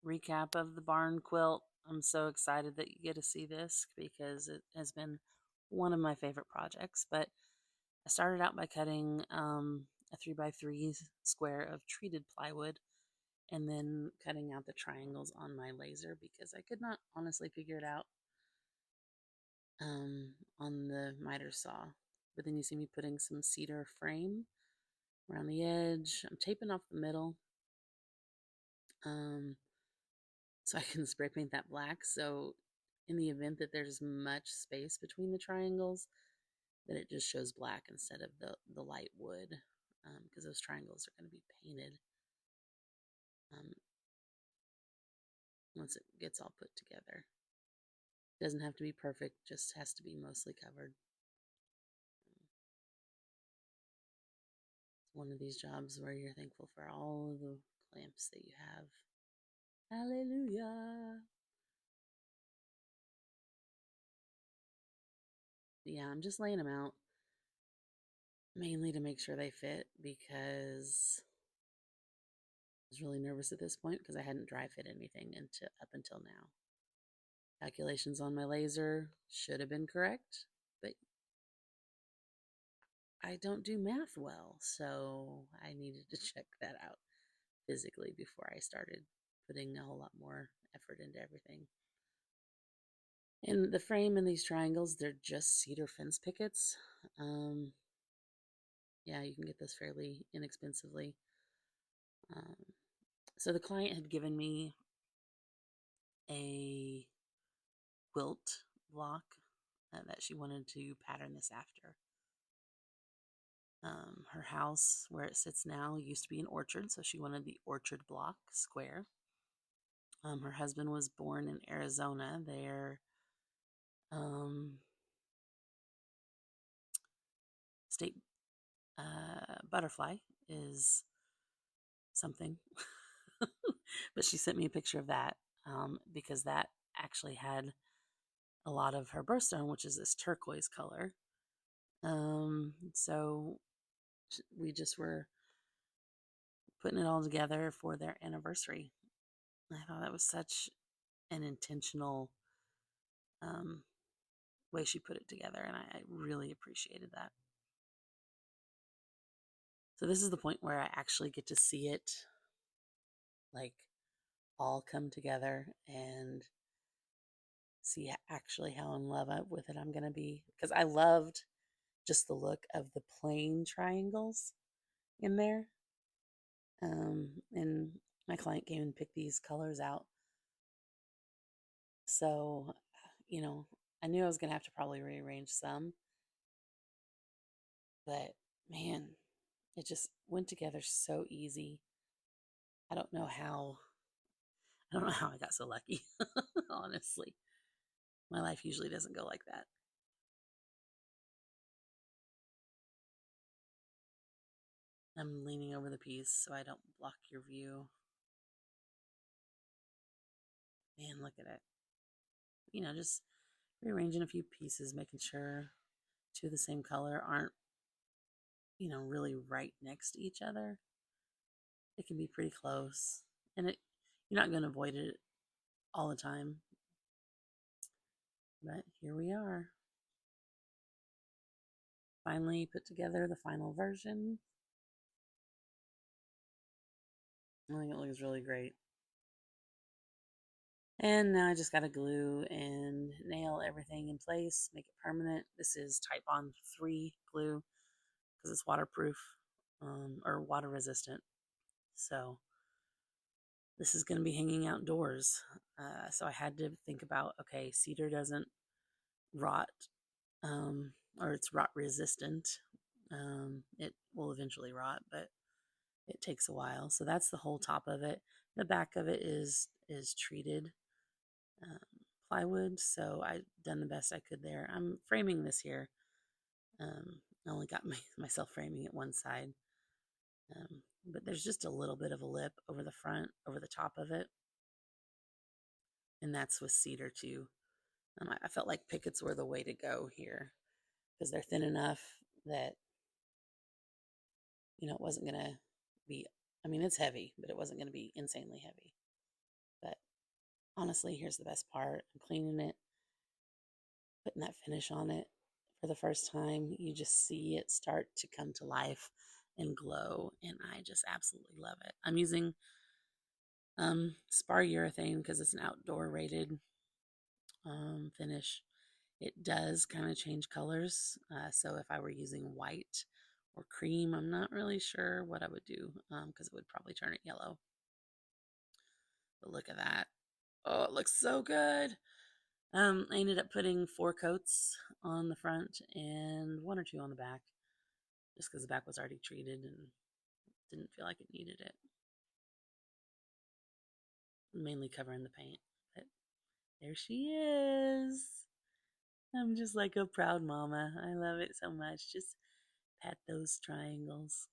recap of the barn quilt. I'm so excited that you get to see this because it has been one of my favorite projects. But I started out by cutting a 3x3 square of treated plywood and then cutting out the triangles on my laser because I could not honestly figure it out on the miter saw. But then you see me putting some cedar frame around the edge. I'm taping off the middle so I can spray paint that black. So in the event that there's much space between the triangles, that it just shows black instead of the light wood, because those triangles are going to be painted um, once it gets all put together. It doesn't have to be perfect, just has to be mostly covered. It's one of these jobs where you're thankful for all of the clamps that you have. Hallelujah. But yeah, I'm just laying them out mainly to make sure they fit because I was really nervous at this point because I hadn't dry fit anything up until now. Calculations on my laser should have been correct, but I don't do math well, so I needed to check that out physically before I started putting a whole lot more effort into everything. And the frame in these triangles, they're just cedar fence pickets. Yeah, you can get this fairly inexpensively. So the client had given me a quilt block that she wanted to pattern this after. Her house, where it sits now, used to be an orchard, so she wanted the orchard block square. Her husband was born in Arizona. Their state butterfly is something, but she sent me a picture of that because that actually had a lot of her birthstone, which is this turquoise color. So we just were putting it all together for their anniversary. I thought that was such an intentional way she put it together, and I really appreciated that. So this is the point where I actually get to see it like all come together and see actually how in love with it I'm going to be, because I loved just the look of the plain triangles in there. And my client came and picked these colors out. So, I knew I was going to have to probably rearrange some, but man, it just went together so easy. I don't know how I got so lucky. Honestly, my life usually doesn't go like that. I'm leaning over the piece so I don't block your view. Man, look at it. Just rearranging a few pieces, making sure two of the same color aren't, really right next to each other. It can be pretty close, and you're not going to avoid it all the time. But here we are. Finally put together the final version. I think it looks really great. And now I just got to glue and nail everything in place, make it permanent. This is Type On 3 glue because it's waterproof or water resistant. So this is going to be hanging outdoors. So I had to think about, okay, cedar doesn't rot, or it's rot resistant. It will eventually rot, but it takes a while. So that's the whole top of it. The back of it is treated plywood. So I've done the best I could there. I'm framing this here. I only got myself framing it one side. But there's just a little bit of a lip over the front, over the top of it. And that's with cedar too. I felt like pickets were the way to go here because they're thin enough that, it wasn't going to be, it's heavy, but it wasn't going to be insanely heavy. But Honestly, here's the best part. I'm cleaning it, putting that finish on it for the first time. You just see it start to come to life and glow, and I just absolutely love it. I'm using spar urethane because it's an outdoor rated finish. It does kind of change colors. So if I were using white or cream, I'm not really sure what I would do because it would probably turn it yellow. But look at that. Oh, it looks so good. I ended up putting 4 coats on the front and 1 or 2 on the back just because the back was already treated and didn't feel like it needed it. Mainly covering the paint. But there she is. I'm just like a proud mama. I love it so much. Just pat those triangles.